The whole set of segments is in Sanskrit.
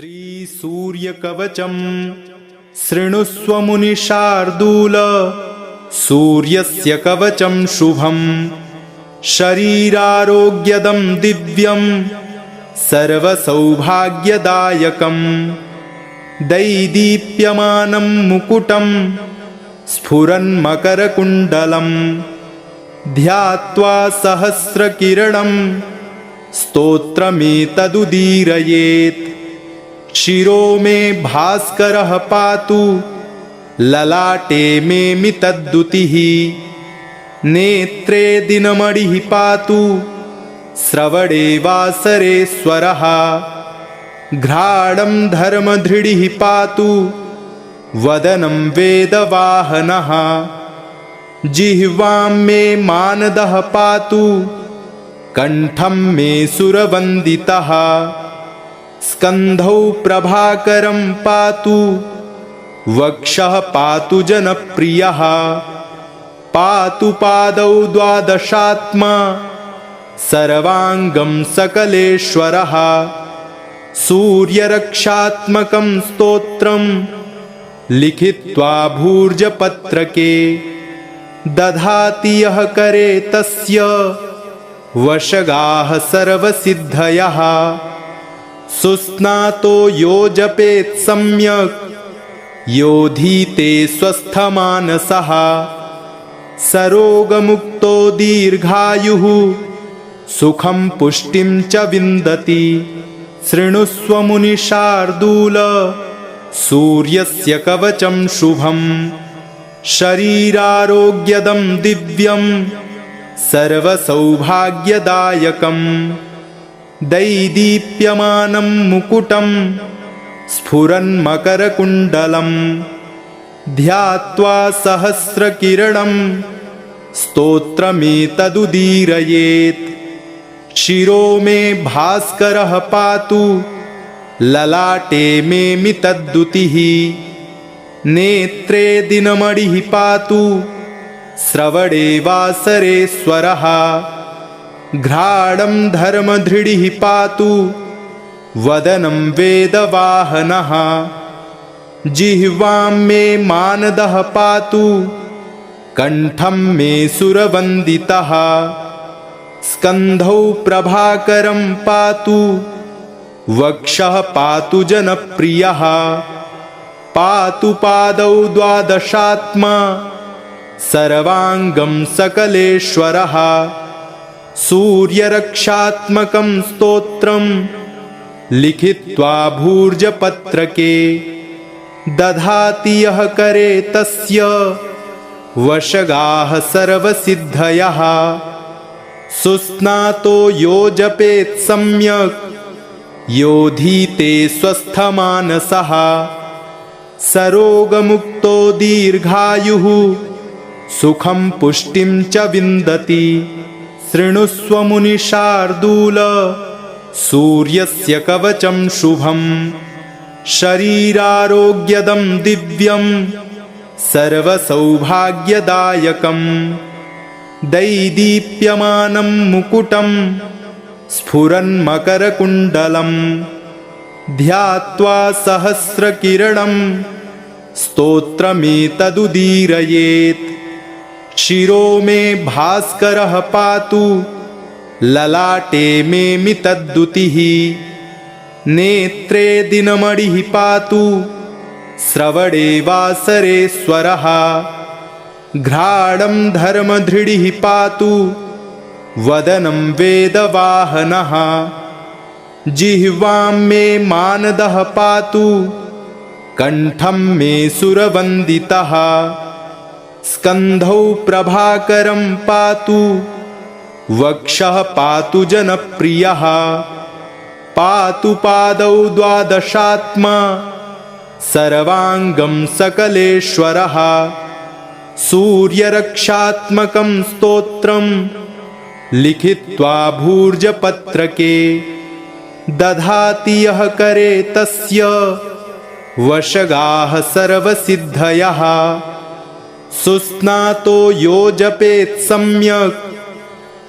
श्रीसूर्यकवचं शृणुष्व मुनिशार्दूल। सूर्यस्य कवचं शुभं शरीरारोग्यदं दिव्यं सर्वसौभाग्यदायकं। दैदीप्यमानं मुकुटं स्फुरन्मकरकुण्डलं ध्यात्वा सहस्रकिरणं स्तोत्रमेतदुदीरयेत्। शिरो मे भास्करः पातु ललाटे मे मितद्युतिः। नेत्रे दिनमणिः पातु श्रवणे वासरेश्वरः। घ्राणं धर्मधृडिः पातु वदनं वेदवाहनः। जिह्वां मे मानदः पातु कण्ठं मे सुरवन्दितः। स्कन्धौ प्रभाकरं पातु वक्षः पातु जनप्रियः। पातु पादौ द्वादशात्मा सर्वाङ्गं सकलेश्वरः। सूर्यरक्षात्मकं स्तोत्रं लिखित्वा भूर्जपत्रके दधाति यः करे तस्य वशगाः सर्वसिद्धयः। सुस्नातो यो जपेत् सम्यक् योधीते स्वस्थमानसः। सरोगमुक्तो दीर्घायुः सुखं पुष्टिं च विन्दति। शृणुष्व मुनिशार्दूल सूर्यस्य कवचं शुभं शरीरारोग्यदं दिव्यं सर्वसौभाग्यदायकं। दैदीप्यमानं मुकुटं स्फुरन्मकरकुण्डलं ध्यात्वा सहस्रकिरणं स्तोत्रमेतदुदीरयेत्। शिरो मे भास्करः पातु ललाटे मे मितद्युतिः। नेत्रे दिनमणिः पातु श्रवणे वासरेश्वरः। घ्राणं धर्मधृडिः पातु वदनं वेदवाहनः। जिह्वां मे मानदः पातु कण्ठं मे सुरवन्दितः। स्कन्धौ प्रभाकरं पातु वक्षः पातु जनप्रियः। पातु पादौ द्वादशात्मा सर्वाङ्गं सकलेश्वरः। सूर्यरक्षात्मकं स्तोत्रं लिखित्वा भूर्जपत्रके दधाति यः करे तस्य वशगाः सर्वसिद्धयः। सुस्नातो यो जपेत् सम्यक् योधीते स्वस्थमानसः। सरोगमुक्तो दीर्घायुः सुखं पुष्टिं च विन्दति। शृणुष्व मुनिशार्दूल सूर्यस्य कवचं शुभं शरीरारोग्यदं दिव्यं सर्वसौभाग्यदायकं। दैदीप्यमानं मुकुटं स्फुरन्मकरकुण्डलं ध्यात्वा सहस्रकिरणं स्तोत्रमेतदुदीरयेत्। शिरो मे भास्करः पातु ललाटे मे मितद्युतिः। नेत्रे दिनमणिः पातु श्रवणे वासरेश्वरः। घ्राणं धर्मधृडिः पातु वदनं वेदवाहनः। जिह्वां मे मानदः पातु कण्ठं मे सुरवन्दितः। स्कन्धौ प्रभाकरं पातु वक्षः पातु जनप्रियः। पातु पादौ द्वादशात्मा सर्वाङ्गं सकलेश्वरः। सूर्यरक्षात्मकं स्तोत्रं लिखित्वा भूर्जपत्रके दधाति यः करे तस्य वशगाः सर्वसिद्धयः। सुस्नातो यो जपेत् सम्यक्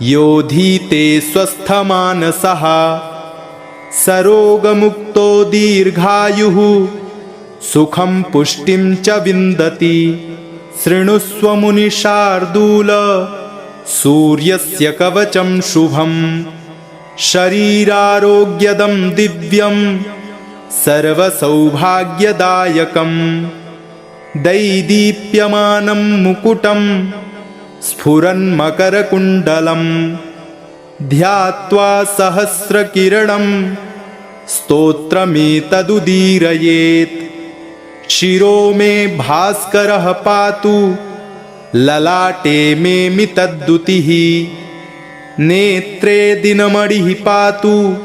योधीते स्वस्थमानसः। सरोगमुक्तो दीर्घायुः सुखं पुष्टिं च विन्दति। शृणुष्व मुनिशार्दूल सूर्यस्य कवचं शुभम्। शरीरारोग्यदं दिव्यं सर्वसौभाग्यदायकम्। दैदीप्यमानं मुकुटं स्फुरन्मकरकुण्डलम्। ध्यात्वा सहस्रकिरणं स्तोत्रमेतदुदीरयेत्। शिरो मे भास्करः पातु ललाटे मे मितद्युतिः। नेत्रे दिनमणिः पातु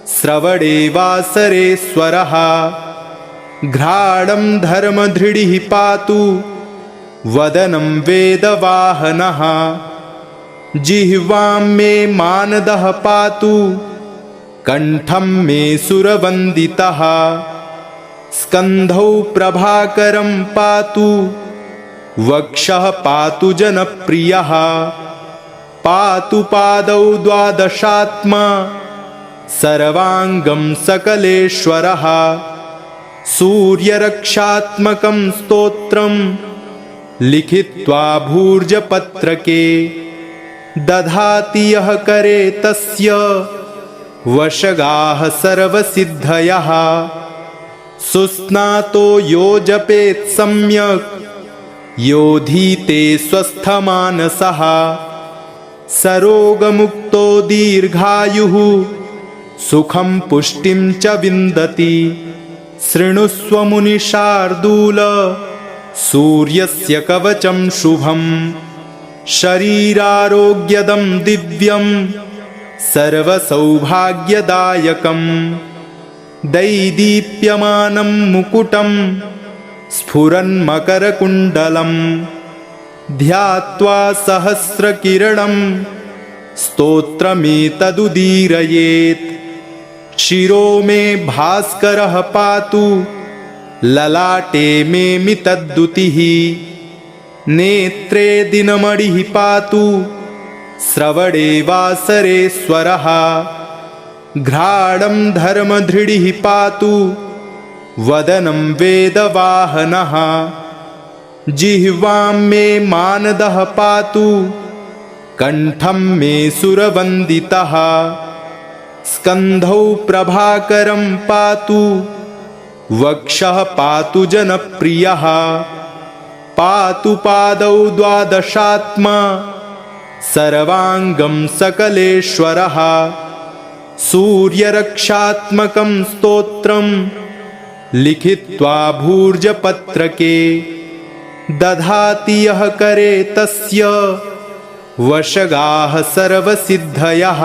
श्रवणे वासरेश्वरः। घ्राणं धर्मधृडिः पातु वदनं वेदवाहनः। जिह्वां मे मानदः पातु कण्ठं मे सुरवन्दितः। स्कन्धौ प्रभाकरं पातु वक्षः पातु जनप्रियः। पातु पादौ द्वादशात्मा सर्वाङ्गं सकलेश्वरः। सूर्यरक्षात्मकं स्तोत्रं लिखित्वा भूर्जपत्रके। दधाति यः करे तस्य वशगाः सर्वसिद्धयः। सुस्नातो यो जपेत् सम्यक् योधीते स्वस्थमानसः। सरोगमुक्तो दीर्घायुः सुखं पुष्टिं च विन्दति। शृणुष्व मुनिशार्दूल सूर्यस्य कवचं शुभम्। शरीरारोग्यदं दिव्यं सर्वसौभाग्यदायकम्। दैदीप्यमानं मुकुटं स्फुरन्मकरकुण्डलम्। ध्यात्वा सहस्रकिरणं स्तोत्रमेतदुदीरयेत्। शिरो मे भास्करः पातु ललाटे मे मितद्युतिः। नेत्रे दिनमणिः पातु श्रवणे वासरेश्वरः। घ्राणं धर्मधृडिः पातु वदनं वेदवाहनः। जिह्वां मे मानदः पातु कण्ठं मे सुरवन्दितः। स्कन्धौ प्रभाकरं पातु वक्षः पातु जनप्रियः। पातु पादौ द्वादशात्मा सर्वाङ्गं सकलेश्वरः। सूर्यरक्षात्मकं स्तोत्रं लिखित्वा भूर्जपत्रके। दधाति यः करे तस्य वशगाः सर्वसिद्धयः।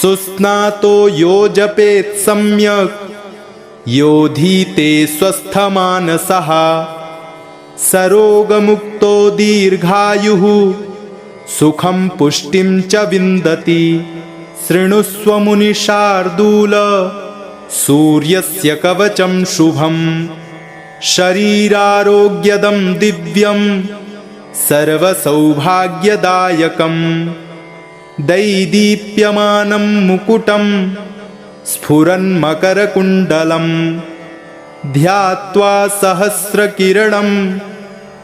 सुस्नातो यो जपेत् सम्यक् योधीते स्वस्थमानसः। सरोगमुक्तो दीर्घायुः सुखं पुष्टिं च विन्दति। शृणुष्व मुनिशार्दूल सूर्यस्य कवचं शुभम्। शरीरारोग्यदं दिव्यं सर्वसौभाग्यदायकम्। दैदीप्यमानं मुकुटं स्फुरन्मकरकुण्डलम्। ध्यात्वा सहस्रकिरणं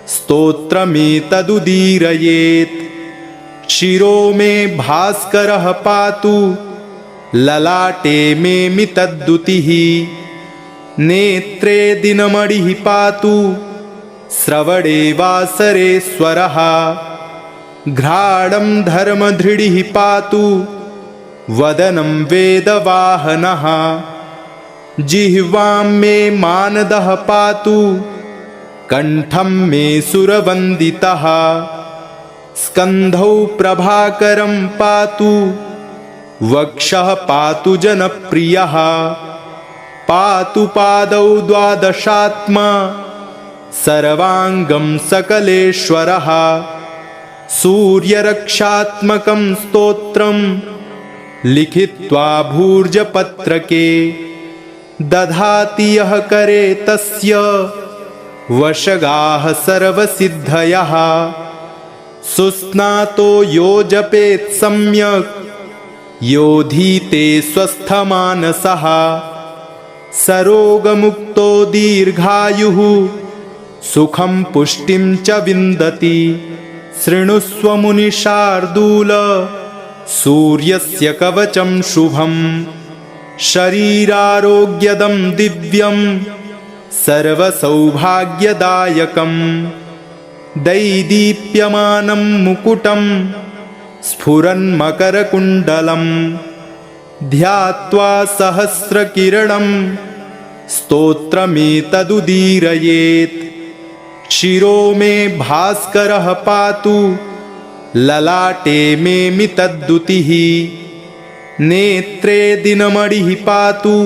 स्तोत्रमेतदुदीरयेत्। शिरो मे भास्करः पातु ललाटे मे मितद्युतिः। नेत्रे दिनमणिः पातु श्रवणे वासरेश्वरः। घ्राणं धर्मधृडिः पातु वदनं वेदवाहनः। जिह्वां मे मानदः पातु कण्ठं मे सुरवन्दितः। स्कन्धौ प्रभाकरं पातु वक्षः पातु जनप्रियः। पातु पादौ द्वादशात्मा सर्वाङ्गं सकलेश्वरः। सूर्यरक्षात्मकं स्तोत्रं लिखित्वा भूर्जपत्रके। दधाति यः करे तस्य वशगाः सर्वसिद्धयः। सुस्नातो यो जपेत् सम्यक् योधीते स्वस्थमानसः सरोगमुक्तो दीर्घायुः सुखं पुष्टिं च विन्दति। शृणुष्व मुनिशार्दूल सूर्यस्य कवचं शुभं शरीरारोग्यदं दिव्यं सर्वसौभाग्यदायकं दैदीप्यमानं मुकुटं स्फुरन्मकरकुण्डलं ध्यात्वा सहस्रकिरणं स्तोत्रमेतदुदीरयेत्। शिरो मे भास्करः पातु ललाटे मे मितद्युतिः नेत्रे दिनमणिः पातु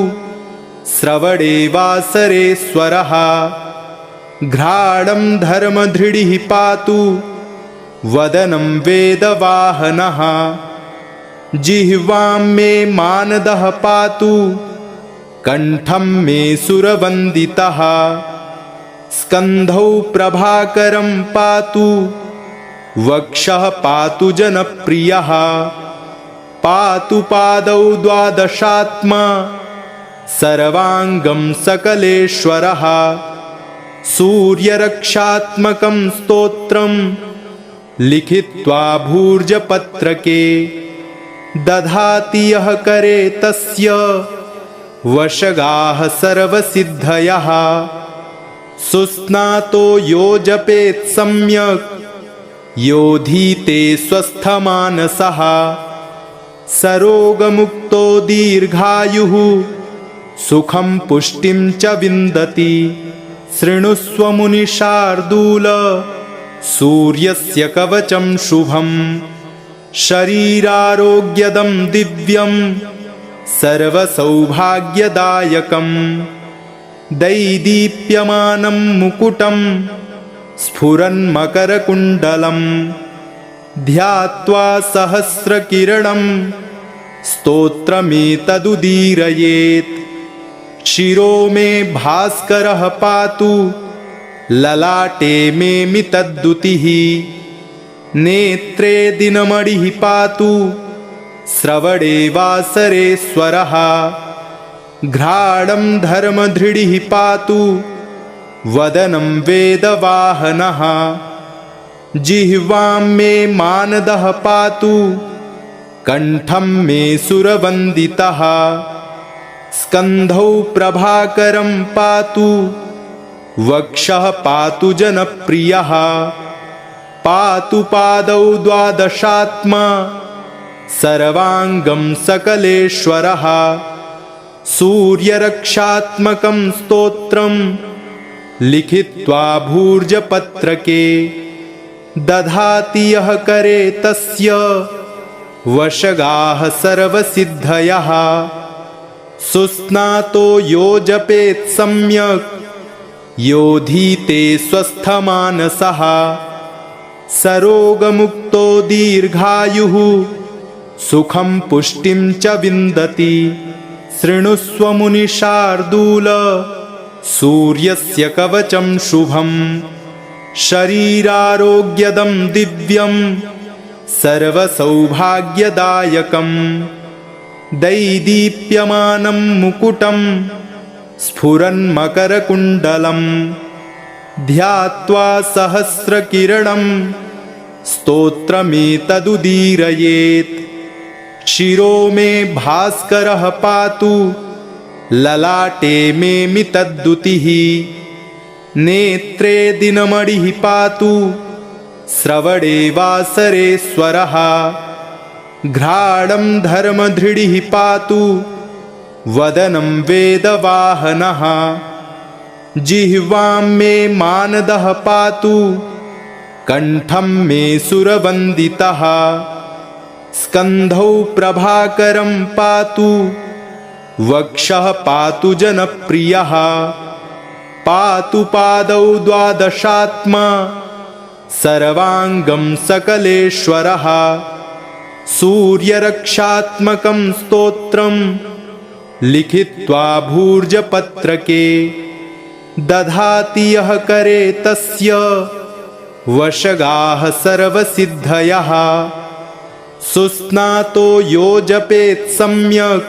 श्रवणे वासरेश्वरः घ्राणं धर्मधृडिः पातु वदनं वेदवाहनः जिह्वां मे मानदः पातु कंठं मे सुरवन्दितः स्कन्धौ प्रभाकरं पातु वक्षः पातु जनप्रियः पातु पादौ द्वादशात्मा सर्वाङ्गं सकलेश्वरः सूर्यरक्षात्मकं स्तोत्रं लिखित्वा भूर्जपत्रके दधाति यः करे तस्य वशगाः सर्वसिद्धयः सुस्नातो यो जपेत् सम्यक् योधीते स्वस्थमानसः सरोगमुक्तो दीर्घायुः सुखं पुष्टिं च विन्दति। शृणुष्व मुनिशार्दूल सूर्यस्य कवचं शुभं शरीरारोग्यदं दिव्यं सर्वसौभाग्यदायकं दैदीप्यमानं मुकुटं स्फुरन्मकरकुण्डलं ध्यात्वा सहस्रकिरणं स्तोत्रमेतदुदीरयेत्। शिरो मे भास्करः पातु ललाटे मे मितद्युतिः नेत्रे दिनमणिः पातु श्रवणे वासरेश्वरः घ्राणं धर्मधृडिः पातु वदनं वेदवाहनः जिह्वां मे मानदः पातु कंठं मे सुरवन्दितः स्कन्धौ प्रभाकरं पातु वक्षः पातु जनप्रियः पातु पादौ द्वादशात्मा सर्वाङ्गं सकलेश्वरः सूर्यरक्षात्मकं स्तोत्रं लिखित्वा भूर्जपत्रके दधाति यः करे तस्य वशगाः सर्वसिद्धयः सुस्नातो यो जपेत् सम्यक् योधीते स्वस्थमानसः सरोगमुक्तो दीर्घायुः सुखं पुष्टिं च विन्दति। शृणुष्व मुनिशार्दूल सूर्यस्य कवचं शुभं शरीरारोग्यदं दिव्यं सर्वसौभाग्यदायकं दैदीप्यमानं मुकुटं स्फुरन्मकरकुण्डलं ध्यात्वा सहस्रकिरणं स्तोत्रमेतदुदीरयेत्। शिरो मे भास्करः पातु ललाटे मे मितद्युतिः नेत्रे दिनमणिः पातु श्रवणे वासरेश्वरः घ्राणं धर्मधृडिः पातु वदनं वेदवाहनः जिह्वां मे मानदः पातु कंठं मे सुरवन्दितः स्कन्धौ प्रभाकरं पातु वक्षः पातु जनप्रियः पातु पादौ द्वादशात्मा सर्वाङ्गं सकलेश्वरः सूर्यरक्षात्मकं स्तोत्रं लिखित्वा भूर्जपत्रके दधाति यः करे तस्य वशगाः सर्वसिद्धयः सुस्नातो यो जपेत् सम्यक्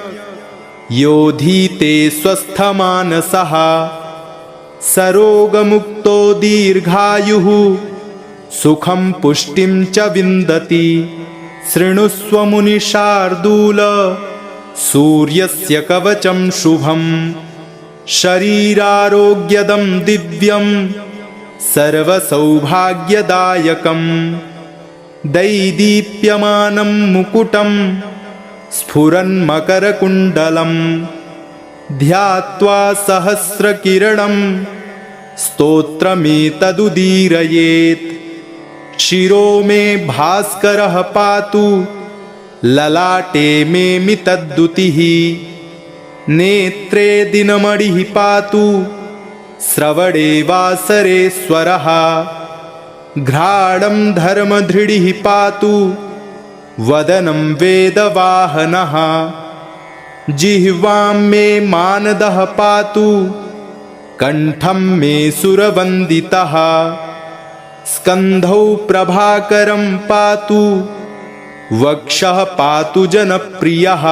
योधीते स्वस्थमानसः सरोगमुक्तो दीर्घायुः सुखं पुष्टिं च विन्दति। शृणुष्व मुनिशार्दूल सूर्यस्य कवचं शुभं शरीरारोग्यदं दिव्यं सर्वसौभाग्यदायकं दैदीप्यमानं मुकुटं स्फुरन्मकरकुण्डलं ध्यात्वा सहस्रकिरणं स्तोत्रमेतदुदीरयेत्। शिरो मे भास्करः पातु ललाटे मे मितद्दुतिः नेत्रे दिनमणिः पातु श्रवणे वासरेश्वरः घ्राणं धर्मधृडिः पातु वदनं वेदवाहनः जिह्वां मे मानदः पातु कण्ठं मे सुरवन्दितः स्कन्धौ प्रभाकरं पातु वक्षः पातु जनप्रियः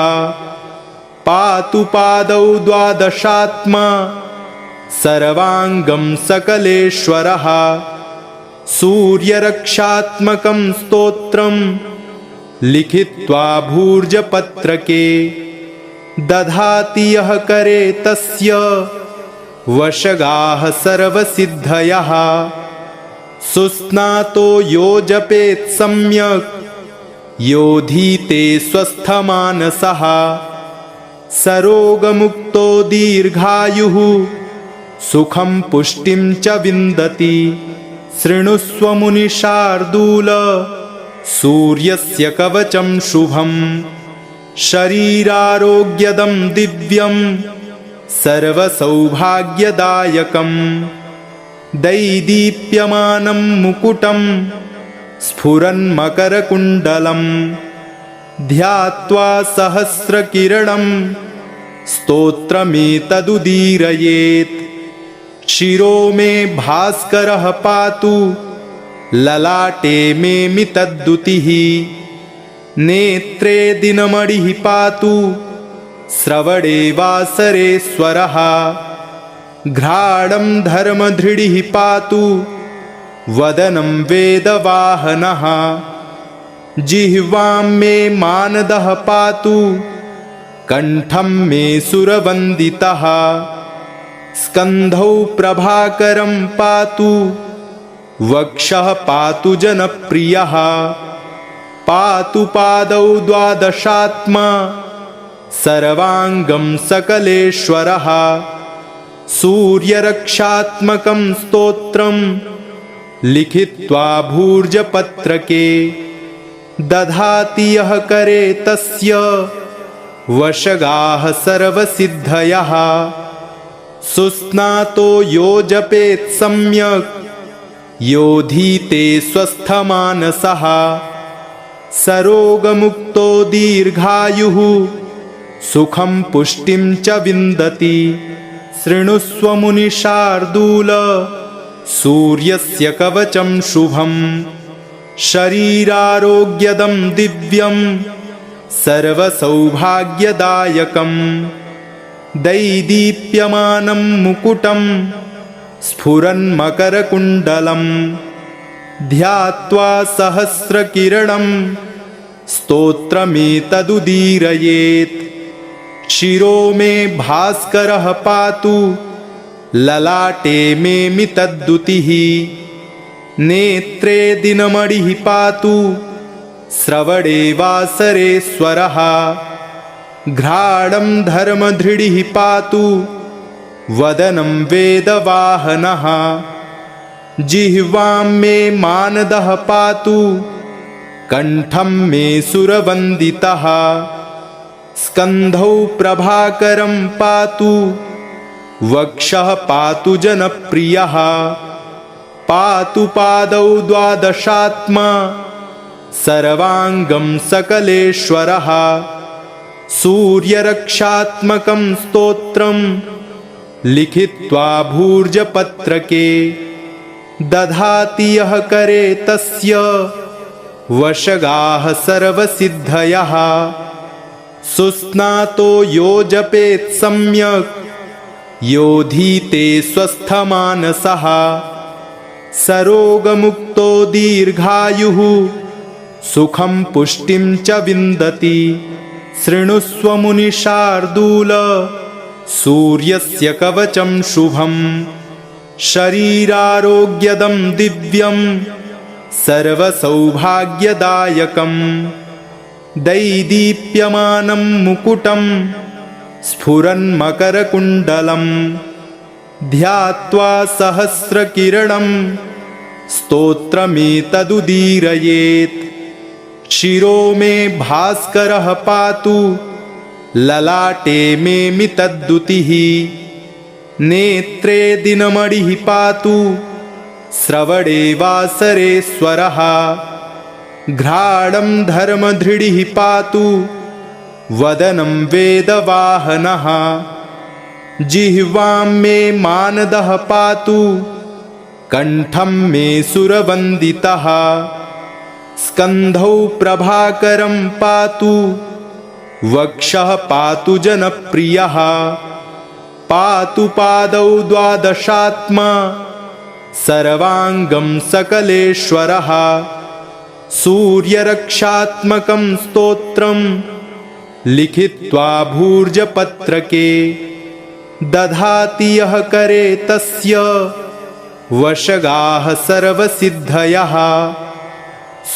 पातु पादौ द्वादशात्मा सर्वाङ्गं सकलेश्वरः सूर्यरक्षात्मकं स्तोत्रं लिखित्वा भूर्जपत्रके दधाति यः करे तस्य वशगाः सर्वसिद्धयः सुस्नातो यो जपेत् सम्यक् योधीते स्वस्थमानसः सरोगमुक्तो दीर्घायुः सुखं पुष्टिं च विन्दति। शृणुष्व मुनिशार्दूल सूर्यस्य कवचं शुभं शरीरारोग्यदं दिव्यं सर्वसौभाग्यदायकं दैदीप्यमानं मुकुटं स्फुरन्मकरकुण्डलं ध्यात्वा सहस्रकिरणं स्तोत्रमेतदुदीरयेत्। शिरो मे भास्करः पातु ललाटे मे मितद्दुतिः नेत्रे दिनमणिः पातु श्रवणे वासरेश्वरः घ्राणं धर्मधृडिः पातु वदनं वेदवाहनः जिह्वां मे मानदः पातु कण्ठं मे सुरवन्दितः स्कन्धौ प्रभाकरं पातु वक्षः पातु जनप्रियः पातु पादौ द्वादशात्मा सर्वाङ्गं सकलेश्वरः सूर्यरक्षात्मकं स्तोत्रं लिखित्वा भूर्जपत्रके दधाति यः करे तस्य वशगाः सर्वसिद्धयः सुस्नातो यो जपेत् सम्यक् योधीते स्वस्थमानसः सरोगमुक्तो दीर्घायुः सुखं पुष्टिं च विन्दति। शृणुष्व मुनिशार्दूल सूर्यस्य कवचं शुभं शरीरारोग्यदं दिव्यं सर्वसौभाग्यदायकं दैदीप्यमानं मुकुटं स्फुरन्मकरकुण्डलं ध्यात्वा सहस्रकिरणं स्तोत्रमेतदुदीरयेत्। शिरो मे भास्करः पातु ललाटे मे मितद्दुतिः नेत्रे दिनमणिः पातु श्रवणे वासरेश्वरः घ्राणं धर्मधृडिः पातु वदनं वेदवाहनः जिह्वां मे मानदः पातु कण्ठं मे सुरवन्दितः स्कन्धौ प्रभाकरं पातु वक्षः पातु जनप्रियः पातु पादौ द्वादशात्मा सर्वाङ्गं सकलेश्वरः सूर्यरक्षात्मकं स्तोत्रं लिखित्वा भूर्जपत्रके दधाति यः करे तस्य वशगाः सर्वसिद्धयः। सुस्नातो यो जपेत् सम्यक् योधीते स्वस्थमानसः। सरोगमुक्तो दीर्घायुः सुखं पुष्टिं च विन्दति। शृणुष्व मुनिशार्दूल सूर्यस्य कवचं शुभं। शरीरारोग्यदं दिव्यं सर्वसौभाग्यदायकं। दैदीप्यमानं मुकुटं स्फुरन्मकरकुण्डलं। ध्यात्वा सहस्रकिरणं स्तोत्रमेतदुदीरयेत्। शिरो मे भास्करः पातु ललाटे मे मितद्युतिः। नेत्रे दिनमणिः पातु श्रवणे वासरेश्वरः। घ्राणं धर्मधृडिः पातु वदनं वेदवाहनः। जिह्वां मे मानदः पातु कण्ठं मे सुरवन्दितः। स्कन्धौ प्रभाकरं पातु वक्षः पातु जनप्रियः। पातु पादौ द्वादशात्मा सर्वाङ्गं सकलेश्वरः। सूर्यरक्षात्मकं स्तोत्रं लिखित्वा भूर्जपत्रके। दधाति यः करे तस्य वशगाः सर्वसिद्धयः।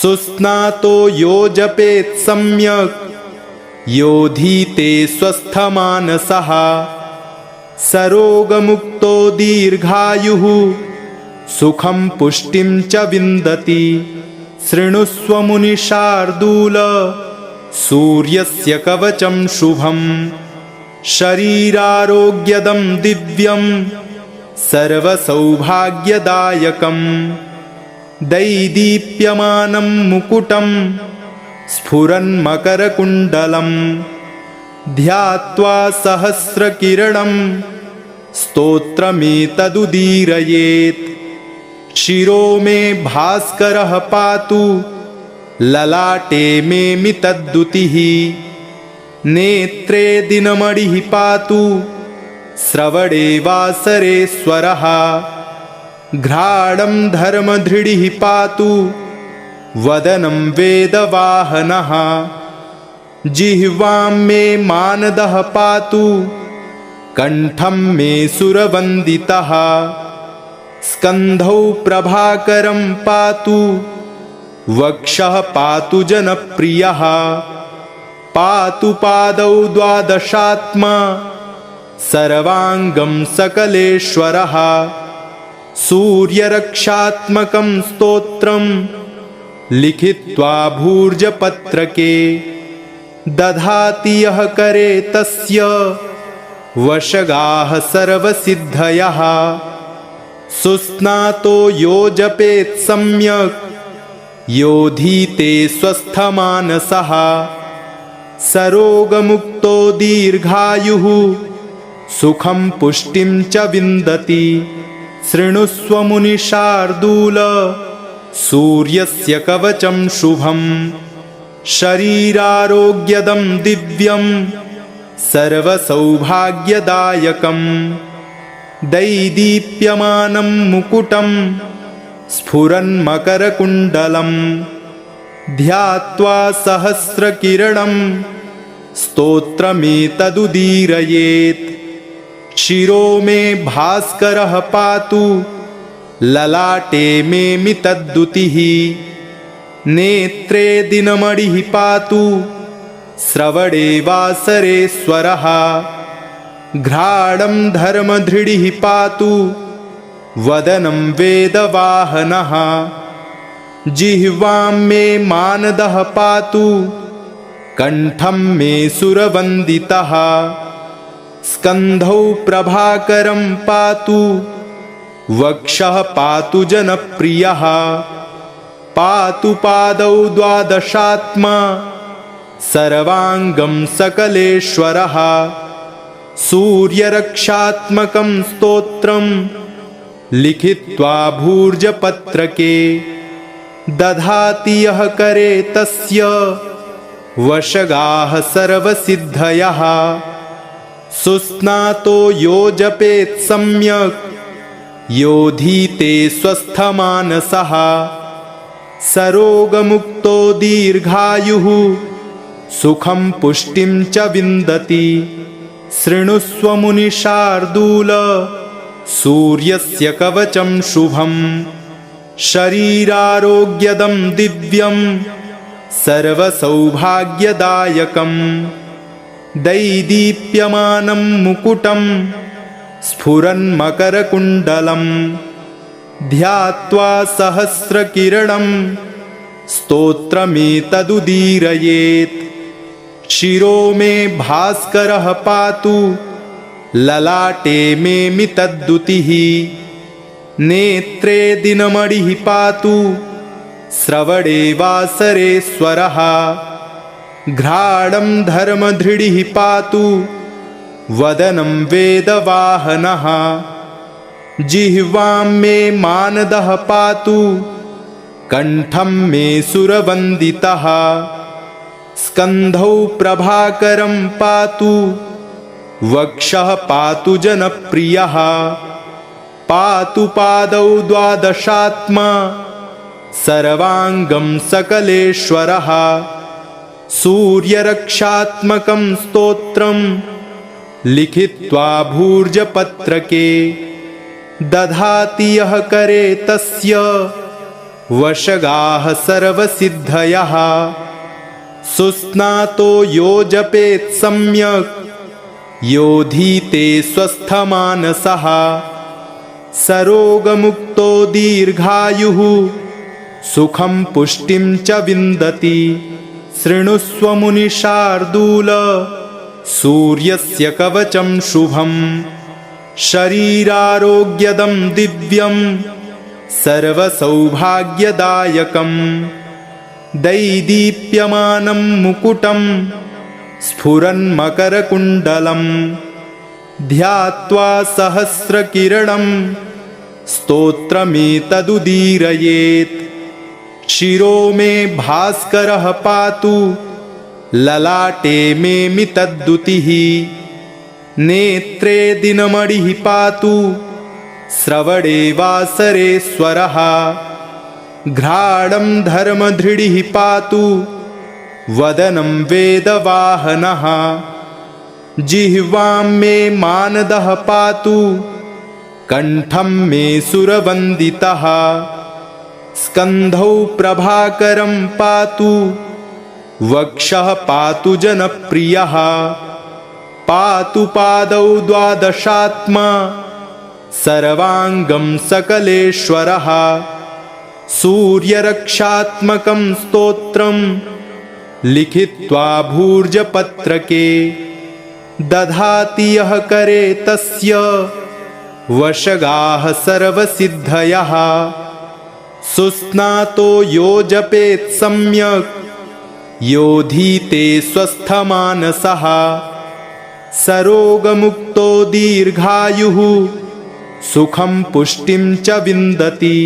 सुस्नातो यो जपेत् सम्यक् योधीते स्वस्थमानसः। सरोगमुक्तो दीर्घायुः सुखं पुष्टिं च विन्दति। शृणुष्व मुनिशार्दूल सूर्यस्य कवचं शुभं। शरीरारोग्यदं दिव्यं सर्वसौभाग्यदायकं। दैदीप्यमानं मुकुटं स्फुरन्मकरकुण्डलं। ध्यात्वा सहस्रकिरणं स्तोत्रमेतदुदीरयेत्। शिरो मे भास्करः पातु ललाटे मे मितद्युतिः। नेत्रे दिनमणिः पातु श्रवणे वासरेश्वरः। घ्राणं धर्मधृडिः पातु वदनं वेदवाहनः। जिह्वां मे मानदः पातु कण्ठं मे सुरवन्दितः। स्कन्धौ प्रभाकरं पातु वक्षः पातु जनप्रियः। पातु पादौ द्वादशात्मा सर्वाङ्गं सकलेश्वरः। सूर्यरक्षात्मकं स्तोत्रं लिखित्वा भूर्जपत्रके। दधाति यः करे तस्य वशगाः सर्वसिद्धयः। सुस्नातो यो जपेत् सम्यक् योधीते स्वस्थमानसः। सरोगमुक्तो दीर्घायुः सुखं पुष्टिं च विन्दति। शृणुष्व मुनिशार्दूल सूर्यस्य कवचं शुभं। शरीरारोग्यदं दिव्यं सर्वसौभाग्यदायकं। दैदीप्यमानं मुकुटं स्फुरन्मकरकुण्डलं। ध्यात्वा सहस्रकिरणं स्तोत्रमेतदुदीरयेत्। शिरो मे भास्करः पातु ललाटे मे मितद्युतिः। नेत्रे दिनमणिः पातु श्रवणे वासरेश्वरः। घ्राणं धर्मधृडिः पातु वदनं वेदवाहनः। जिह्वां मे मानदः पातु कण्ठं मे सुरवन्दितः। स्कन्धौ प्रभाकरं पातु वक्षः पातु जनप्रियः। पातु पादौ द्वादशात्मा सर्वाङ्गं सकलेश्वरः। सूर्यरक्षात्मकं स्तोत्रं लिखित्वा भूर्जपत्रके। दधाति यः करे तस्य वशगाः सर्वसिद्धयः सुस्नातो यो जपेत् सम्यक् योधीते स्वस्थमानसः सरोगमुक्तो दीर्घायुः सुखं पुष्टिं च विन्दति शृणुष्व मुनिशार्दूल सूर्यस्य कवचं शुभं शरीरारोग्यदं दिव्यं सर्वसौभाग्यदायकं दैदीप्यमानं मुकुटं स्फुरन्मकरकुण्डलं ध्यात्वा सहस्रकिरणं स्तोत्रमेतदुदीरयेत् शिरो मे भास्करः पातु ललाटे मे मितद्दुतिः नेत्रे दिनमणिः पातु श्रवणे वासरेश्वरः घ्राणं धर्मधृडिः पातु वदनं वेदवाहनः जिह्वां मे मानदः पातु कण्ठं मे सुरवन्दितः स्कन्धौ प्रभाकरं पातु वक्षः पातु जनप्रियः पातु पादौ द्वादशात्मा सर्वाङ्गं सकलेश्वरः सूर्यरक्षात्मकं स्तोत्रं लिखित्वा भूर्जपत्रके दधाति यः करे तस्य वशगाः सर्वसिद्धयः सुस्नातो यो जपेत् सम्यक् योधीते स्वस्थमानसः सरोगमुक्तो दीर्घायुः सुखं पुष्टिं च विन्दति शृणुष्व मुनिशार्दूल सूर्यस्य कवचं शुभं शरीरारोग्यदं दिव्यं सर्वसौभाग्यदायकं दैदीप्यमानं मुकुटं स्फुरन्मकरकुण्डलं ध्यात्वा सहस्रकिरणं स्तोत्रमेतदुदीरयेत् शिरो मे भास्करः पातु ललाटे मे मितद्दुतिः नेत्रे दिनमणिः पातु श्रवणे वासरेश्वरः घ्राणं धर्मधृडिः पातु वदनं वेदवाहनः जिह्वां मे मानदः पातु कण्ठं मे सुरवन्दितः स्कन्धौ प्रभाकरं पातु वक्षः पातु जनप्रियः पातु पादौ द्वादशात्मा सर्वाङ्गं सकलेश्वरः सूर्यरक्षात्मकं स्तोत्रं लिखित्वा भूर्जपत्रके दधाति यः करे तस्य वशगाः सर्वसिद्धयः सुस्नातो यो जपेत् सम्यक् योधीते स्वस्थमानसः सरोगमुक्तो दीर्घायुः सुखं पुष्टिं च विन्दति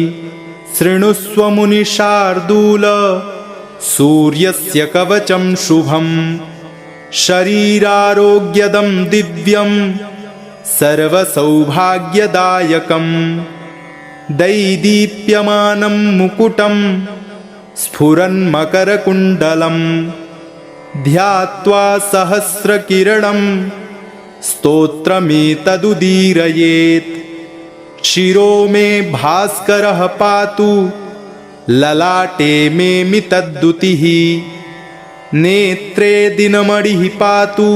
शृणुष्व मुनिशार्दूल सूर्यस्य कवचं शुभं शरीरारोग्यदं दिव्यं सर्वसौभाग्यदायकं दैदीप्यमानं मुकुटं स्फुरन्मकरकुण्डलं ध्यात्वा सहस्रकिरणं स्तोत्रमेतदुदीरयेत् शिरो मे भास्करः पातु ललाटे मे मितद्दुतिः नेत्रे दिनमणिः पातु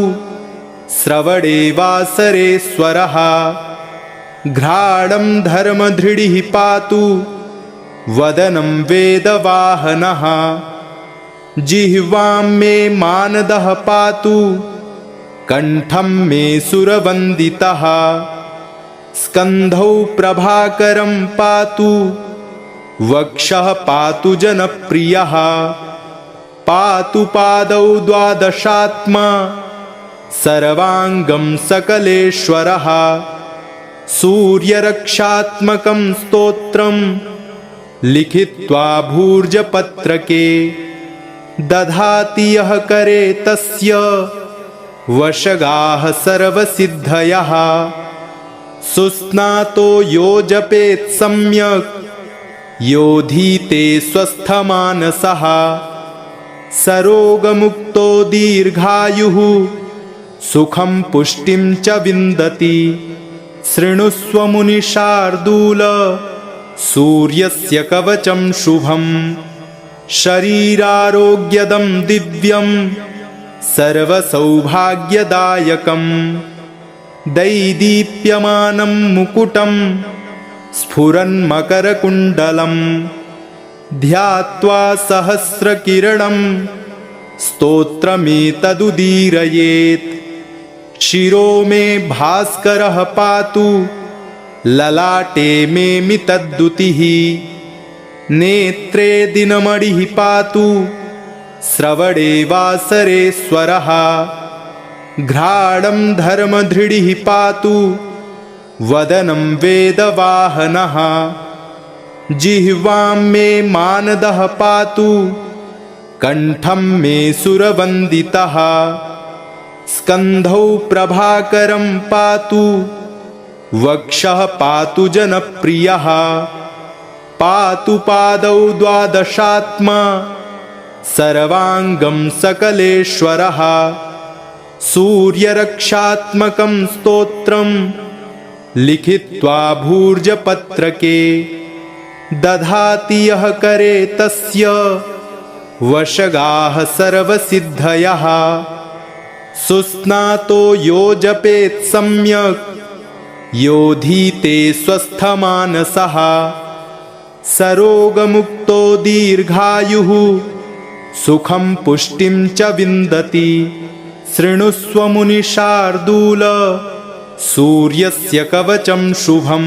श्रवणे वासरेश्वरः घ्राणं धर्मधृडिः पातु वदनं वेदवाहनः जिह्वां मे मानदः पातु कण्ठं मे सुरवन्दितः स्कन्धौ प्रभाकरं पातु वक्षः पातु जनप्रियः पातु पादौ द्वादशात्मा सर्वाङ्गं सकलेश्वरः सूर्यरक्षात्मकं स्तोत्रं लिखित्वा भूर्जपत्रके दधाति यः करे तस्य वशगाः सर्वसिद्धयः सुस्नातो यो जपेत् सम्यक् योधीते स्वस्थमानसः सरोगमुक्तो दीर्घायुः सुखं पुष्टिं च विन्दति शृणुष्व मुनिशार्दूल सूर्यस्य कवचं शुभं शरीरारोग्यदं दिव्यं सर्वसौभाग्यदायकं दैदीप्यमानं मुकुटं स्फुरन्मकरकुण्डलं ध्यात्वा सहस्रकिरणं स्तोत्रमेतदुदीरयेत् शिरो मे भास्करः पातु ललाटे मे मितद्दुतिः नेत्रे दिनमणिः पातु श्रवणे वासरे स्वरः घ्राणं धर्मधृडिः पातु वदनं वेदवाहनः जिह्वां मे मानदः पातु कंठं मे सुरवन्दितः स्कन्धौ प्रभाकरं पातु वक्षः पातु जनप्रियः पातु पादौ द्वादशात्मा सर्वाङ्गं सकलेश्वरः सूर्यरक्षात्मकं स्तोत्रं लिखित्वा भूर्जपत्रके दधाति यः करे तस्य वशगाः सर्वसिद्धयः सुस्नातो यो जपेत् सम्यक् योधीते स्वस्थमानसः सरोगमुक्तो दीर्घायुः सुखं पुष्टिं च विन्दति शृणुष्व मुनिशार्दूल सूर्यस्य कवचं शुभं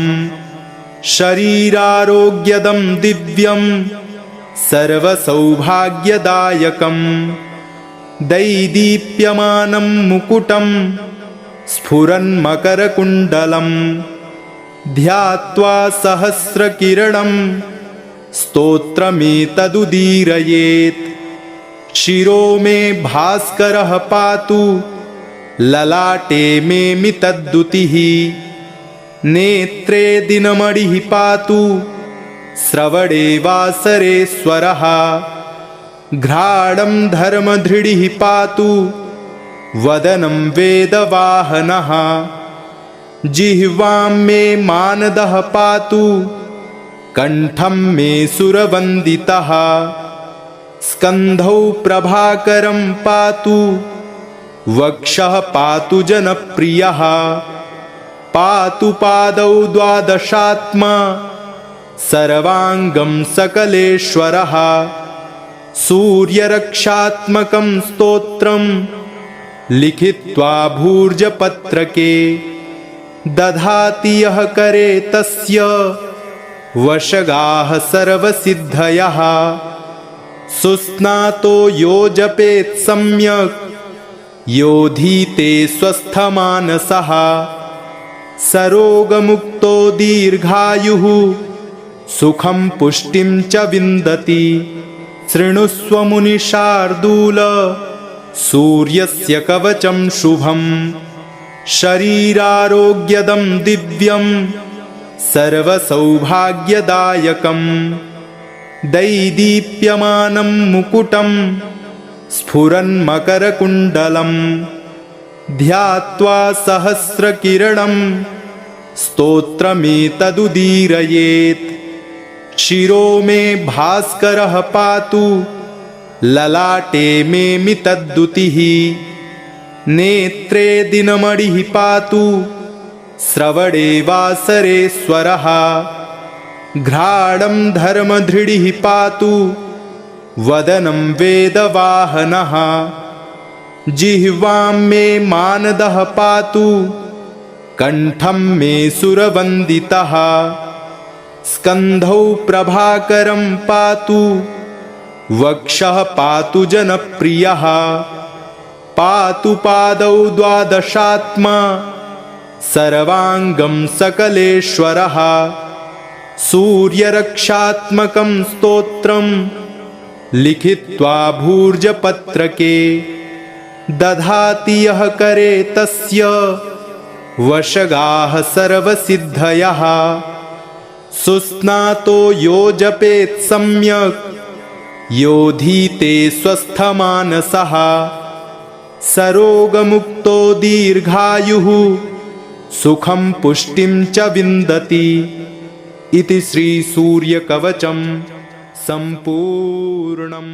शरीरारोग्यदं दिव्यं सर्वसौभाग्यदायकं दैदीप्यमानं मुकुटं स्फुरन्मकरकुण्डलं ध्यात्वा सहस्रकिरणं स्तोत्रमेतदुदीरयेत् शिरो मे भास्करः पातु ललाटे मे मितद्दुतिः नेत्रे दिनमणिः पातु श्रवणे वासरे स्वरः घ्राणं धर्मधृडिः पातु वदनं वेदवाहनः जिह्वां मे मानदः पातु कंठं मे सुरवन्दितः स्कन्धौ प्रभाकरं पातु वक्षः पातु जनप्रियः पातु पादौ द्वादशात्मा सर्वाङ्गं सकलेश्वरः सूर्यरक्षात्मकं स्तोत्रं लिखित्वा भूर्जपत्रके दधाति यः करे तस्य वशगाः सर्वसिद्धयः सुस्नातो यो जपेत् सम्यक् योधीते स्वस्थमानसः सरोगमुक्तो दीर्घायुः सुखं पुष्टिं च विन्दति शृणुष्व मुनिशार्दूल सूर्यस्य कवचं शुभं शरीरारोग्यदं दिव्यं सर्वसौभाग्यदायकं दैदीप्यमानं मुकुटं स्फुरन्मकरकुण्डलं ध्यात्वा सहस्रकिरणं स्तोत्रमेतदुदीरयेत् शिरो मे भास्करः पातु ललाटे मे मितद्दुतिः नेत्रे दिनमणिः पातु श्रवणे वासरे स्वरः घ्राणं धर्मधृडिः पातु वदनं वेदवाहनः जिह्वां मे मानदः पातु कंठं मे सुरवन्दितः स्कन्धौ प्रभाकरं पातु वक्षः पातु जनप्रियः पातु पादौ द्वादशात्मा सर्वाङ्गं सकलेश्वरः सूर्यरक्षात्मकं स्तोत्रं लिखित्वा भूर्जपत्रके दधाति यः करे तस्य वशगाः सर्वसिद्धयः। सुस्नातो यो जपेत् सम्यक् योधीते स्वस्थमानसः सरोगमुक्तो दीर्घायुः सुखं पुष्टिं च विन्दति। इति श्री सूर्यकवचं सम्पूर्णम्।